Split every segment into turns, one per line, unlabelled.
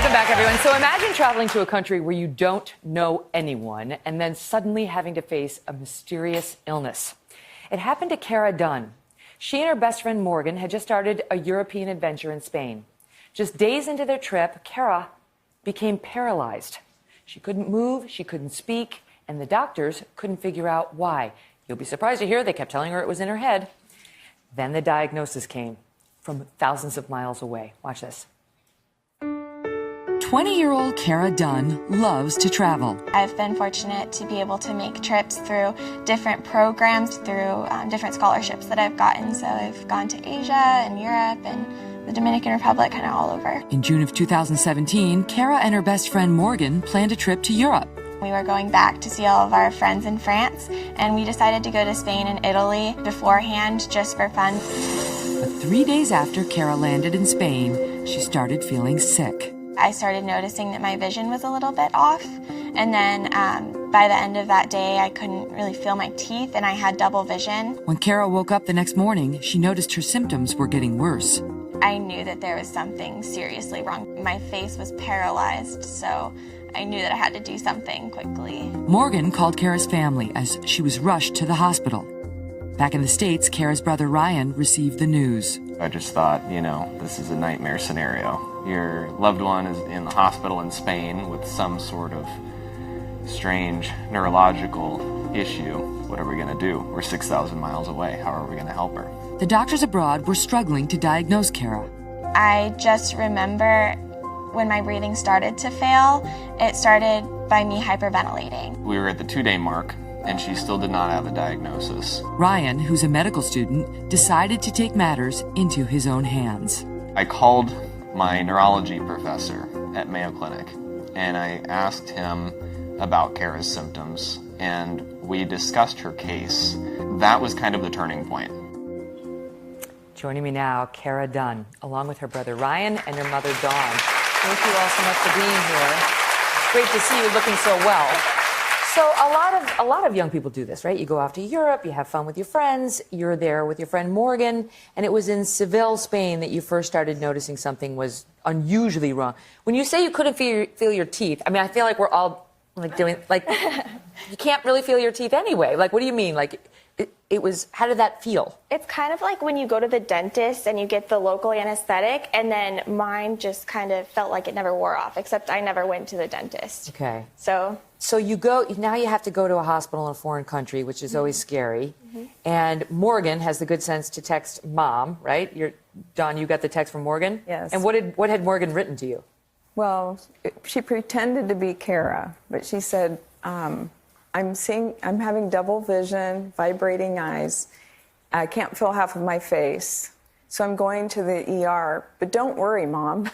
Welcome back, everyone. So imagine traveling to a country where you don't know anyone and then suddenly having to face a mysterious illness. It happened to Cara Dunn. She and her best friend Morgan had just started a European adventure in Spain. Just days into their trip, Cara became paralyzed. She couldn't move, she couldn't speak, and the doctors couldn't figure out why. You'll be surprised to hear they kept telling her it was in her head. Then the diagnosis came from thousands of miles away. Watch this.
20-year-old Cara Dunn loves to travel.
I've been fortunate to be able to make trips through different programs, through different scholarships that I've gotten. So I've gone to Asia and Europe and the Dominican Republic, kind of all over.
In June of 2017, Cara and her best friend Morgan planned a trip to Europe.
We were going back to see all of our friends in France, and we decided to go to Spain and Italy beforehand just for fun.
But 3 days after Cara landed in Spain, she started feeling sick.
I started noticing that my vision was a little bit off, and then by the end of that day, I couldn't really feel my teeth, and I had double vision.
When Cara woke up the next morning, she noticed her symptoms were getting worse.
I knew that there was something seriously wrong. My face was paralyzed, so I knew that I had to do something quickly.
Morgan called Cara's family as she was rushed to the hospital. Back in the States, Cara's brother Ryan received the news.
I just thought, this is a nightmare scenario. Your loved one is in the hospital in Spain with some sort of strange neurological issue. What are we going to do? We're 6,000 miles away. How are we going to help her?
The doctors abroad were struggling to diagnose Cara.
I just remember when my breathing started to fail, it started by me hyperventilating.
We were at the 2-day mark, and she still did not have a diagnosis.
Ryan, who's a medical student, decided to take matters into his own hands.
I called my neurology professor at Mayo Clinic, and I asked him about Cara's symptoms, and we discussed her case. That was kind of the turning point.
Joining me now, Cara Dunn, along with her brother Ryan and her mother Dawn. Thank you all so much for being here. It's great to see you looking so well. So a lot of young people do this, right? You go off to Europe, you have fun with your friends, you're there with your friend Morgan, and it was in Seville, Spain that you first started noticing something was unusually wrong. When you say you couldn't feel your teeth, I mean, I feel like we're all doing, you can't really feel your teeth anyway. What do you mean? It was, how did that feel?
It's kind of like when you go to the dentist and you get the local anesthetic, and then mine just kind of felt like it never wore off, except I never went to the dentist.
Okay.
So
you go, now you have to go to a hospital in a foreign country, which is always scary. Mm-hmm. And Morgan has the good sense to text mom, right? Dawn, you got the text from Morgan?
Yes.
And what had Morgan written to you?
Well, she pretended to be Cara, but she said, I'm having double vision, vibrating eyes. I can't feel half of my face. So I'm going to the ER, but don't worry, Mom.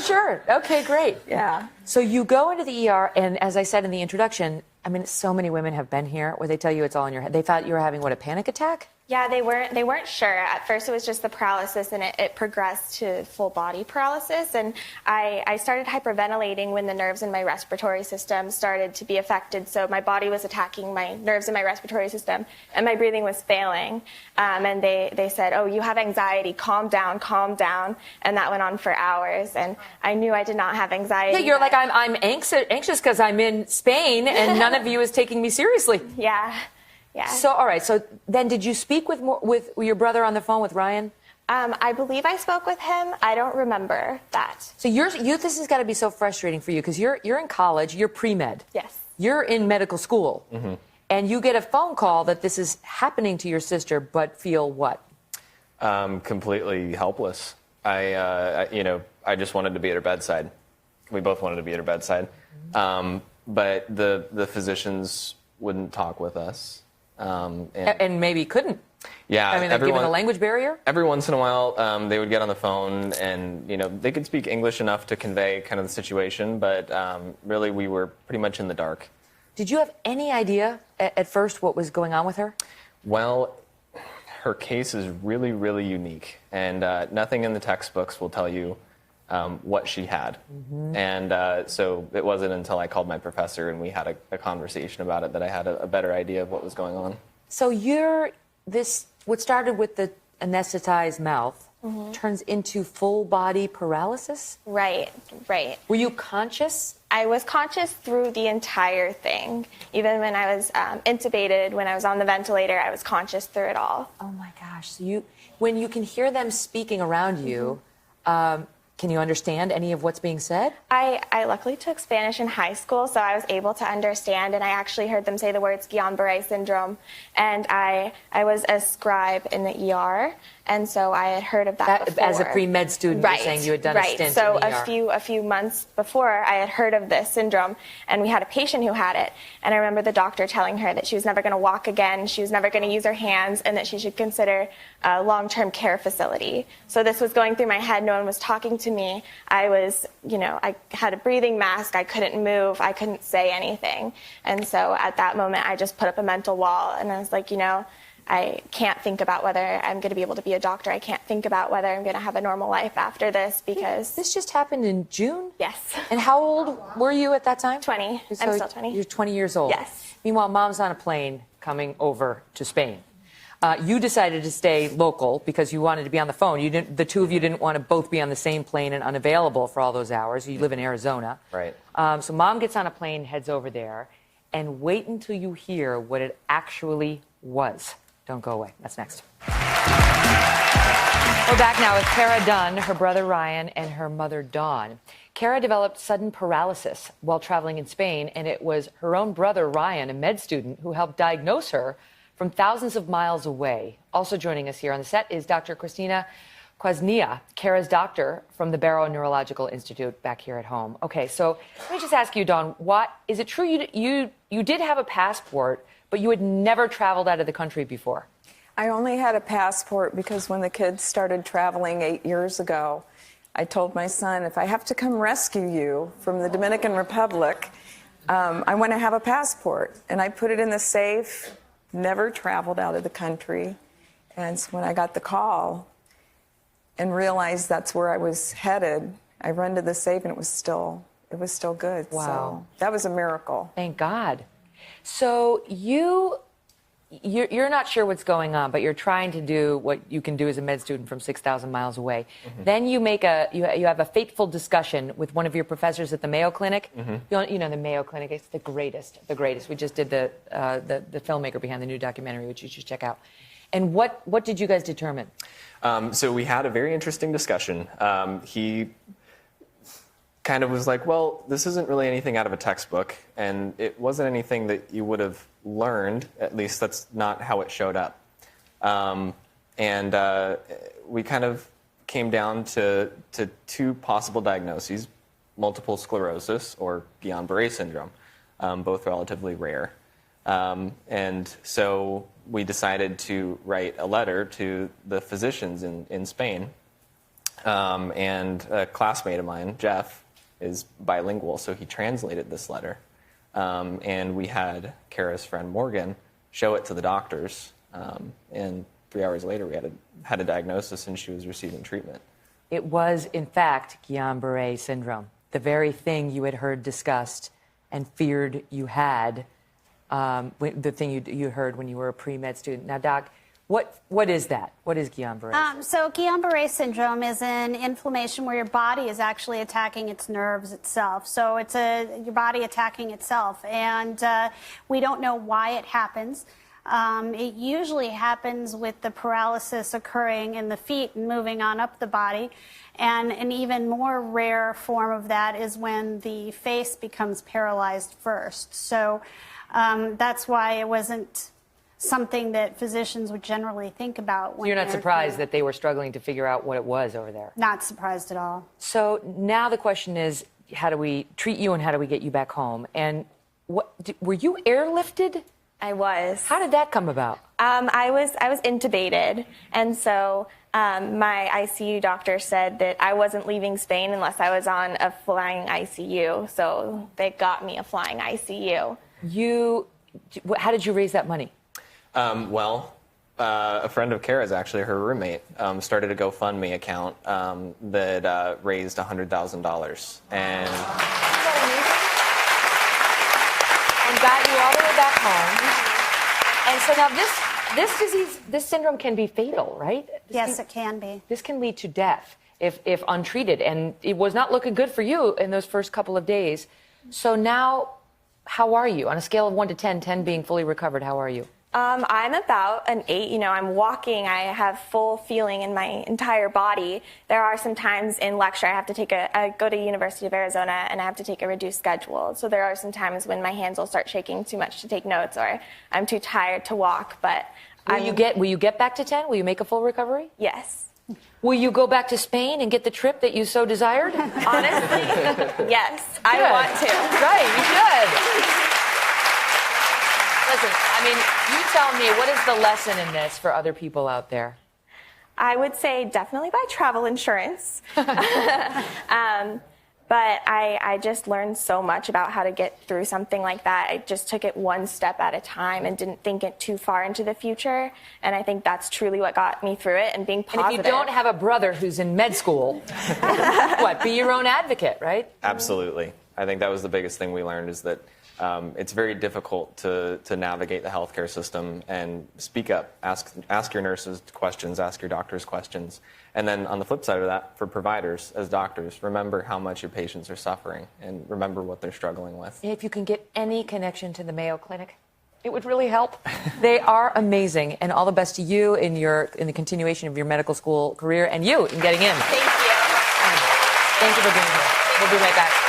Sure. Okay, great.
Yeah.
So you go into the ER, and as I said in the introduction, I mean, so many women have been here where they tell you it's all in your head. They thought you were having, a panic attack?
yeah, they weren't sure. At first it was just the paralysis, and it progressed to full body paralysis. And I started hyperventilating when the nerves in my respiratory system started to be affected. So my body was attacking my nerves in my respiratory system, and my breathing was failing. And they said, oh, you have anxiety, calm down, calm down. And that went on for hours. And I knew I did not have anxiety.
Yeah, you're like, I'm anxious because I'm in Spain, and none of you is taking me seriously.
Yeah. Yeah.
So, all right. So then did you speak with your brother on the phone with Ryan?
I believe I spoke with him. I don't remember that.
So this has got to be so frustrating for you because you're in college, you're pre-med.
Yes.
You're in medical school.
Mm-hmm.
And you get a phone call that this is happening to your sister, but feel what?
Completely helpless. I just wanted to be at her bedside. We both wanted to be at her bedside. But the physicians wouldn't talk with us.
And maybe couldn't.
Yeah.
I mean, they've given a language barrier?
Every once in a while, they would get on the phone and, they could speak English enough to convey kind of the situation, but really we were pretty much in the dark.
Did you have any idea at first what was going on with her?
Well, her case is really, really unique, and nothing in the textbooks will tell you what she had. Mm-hmm. And so it wasn't until I called my professor and we had a conversation about it that I had a better idea of what was going on.
So what started with the anesthetized mouth turns into full body paralysis?
Right, right.
Were you conscious?
I was conscious through the entire thing. Even when I was intubated, when I was on the ventilator, I was conscious through it all.
Oh my gosh. So when you can hear them speaking around you, can you understand any of what's being said?
I luckily took Spanish in high school, so I was able to understand, and I actually heard them say the words Guillain-Barré syndrome. And I was a scribe in the ER, and so I had heard of that before.
As a pre-med student,
right,
you're saying you had done a stint
so
in the ER.
a few months before, I had heard of this syndrome, and we had a patient who had it. And I remember the doctor telling her that she was never going to walk again, she was never going to use her hands, and that she should consider a long-term care facility. So this was going through my head. No one was talking to me. I was, I had a breathing mask. I couldn't move. I couldn't say anything. And so at that moment, I just put up a mental wall, and I was like, I can't think about whether I'm going to be able to be a doctor. I can't think about whether I'm going to have a normal life after this because...
This just happened in June?
Yes.
And how old were you at that time?
20.
So
I'm still 20.
You're 20 years old.
Yes.
Meanwhile, Mom's on a plane coming over to Spain. You decided to stay local because you wanted to be on the phone. The two of you didn't want to both be on the same plane and unavailable for all those hours. You live in Arizona.
Right.
So Mom gets on a plane, heads over there, and wait until you hear what it actually was. Don't go away. That's next. We're back now with Cara Dunn, her brother Ryan, and her mother Dawn. Cara developed sudden paralysis while traveling in Spain, and it was her own brother Ryan, a med student, who helped diagnose her from thousands of miles away. Also joining us here on the set is Dr. Christina Kwasnica, Cara's doctor from the Barrow Neurological Institute back here at home. Okay, so let me just ask you, Dawn, is it true you did have a passport, but you had never traveled out of the country before?
I only had a passport because when the kids started traveling 8 years ago, I told my son, if I have to come rescue you from the Dominican Republic, I want to have a passport. And I put it in the safe, never traveled out of the country. And so when I got the call and realized that's where I was headed, I run to the safe and it was still good.
Wow.
So that was a miracle.
Thank God. So you're not sure what's going on, but you're trying to do what you can do as a med student from 6,000 miles away. Mm-hmm. Then you have a fateful discussion with one of your professors at the Mayo Clinic. Mm-hmm. You know the Mayo Clinic, it's the greatest. We just did the filmmaker behind the new documentary, which you should check out. And what did you guys determine?
So we had a very interesting discussion. He kind of was like, well, this isn't really anything out of a textbook, and it wasn't anything that you would have learned. At least that's not how it showed up. And we kind of came down to two possible diagnoses: multiple sclerosis or Guillain-Barré syndrome, both relatively rare. And so we decided to write a letter to the physicians in Spain. And a classmate of mine, Jeff, is bilingual, so he translated this letter. And we had Cara's friend Morgan show it to the doctors. And 3 hours later, we had a diagnosis, and she was receiving treatment.
It was, in fact, Guillain-Barré syndrome, the very thing you had heard discussed and feared you had, the thing you heard when you were a pre-med student. Now, Doc, what is that? What is Guillain-Barré?
So Guillain-Barré syndrome is an inflammation where your body is actually attacking its nerves itself. So it's your body attacking itself, and we don't know why it happens. It usually happens with the paralysis occurring in the feet and moving on up the body. And an even more rare form of that is when the face becomes paralyzed first. So that's why it wasn't something that physicians would generally think about. When
You're not surprised that they were struggling to figure out what it was over there?
Not surprised at all.
So now the question is, how do we treat you and how do we get you back home? And were you airlifted?
I was.
How did that come about?
I was intubated, and so my ICU doctor said that I wasn't leaving Spain unless I was on a flying ICU. So they got me a flying ICU.
How did you raise that money?
A friend of Cara's, actually her roommate, started a GoFundMe account that raised $100,000. And
got you all the way back home. And so now this syndrome can be fatal, right?
Yes, it can be.
This can lead to death if untreated, and it was not looking good for you in those first couple of days. So now, how are you? On a scale of 1 to 10, 10 being fully recovered, how are you?
I'm about an 8. You know, I'm walking. I have full feeling in my entire body. There are some times in lecture I have to I go to University of Arizona and I have to take a reduced schedule. So there are some times when my hands will start shaking too much to take notes, or I'm too tired to walk. But
will you get back to 10? Will you make a full recovery?
Yes.
Will you go back to Spain and get the trip that you so desired?
Honestly, yes. I want to.
Right, you should. Listen, I mean, you tell me, what is the lesson in this for other people out there?
I would say definitely buy travel insurance. But I just learned so much about how to get through something like that. I just took it one step at a time and didn't think it too far into the future. And I think that's truly what got me through it, and being positive.
And if you don't have a brother who's in med school, what, be your own advocate, right?
Absolutely. I think that was the biggest thing we learned, is that it's very difficult to navigate the healthcare system and speak up, ask your nurses questions, ask your doctors questions. And then on the flip side of that, for providers, as doctors, remember how much your patients are suffering and remember what they're struggling with.
If you can get any connection to the Mayo Clinic, it would really help. They are amazing, and all the best to you in the continuation of your medical school career, and you in getting in.
Thank you.
Thank you for being here. We'll be right back.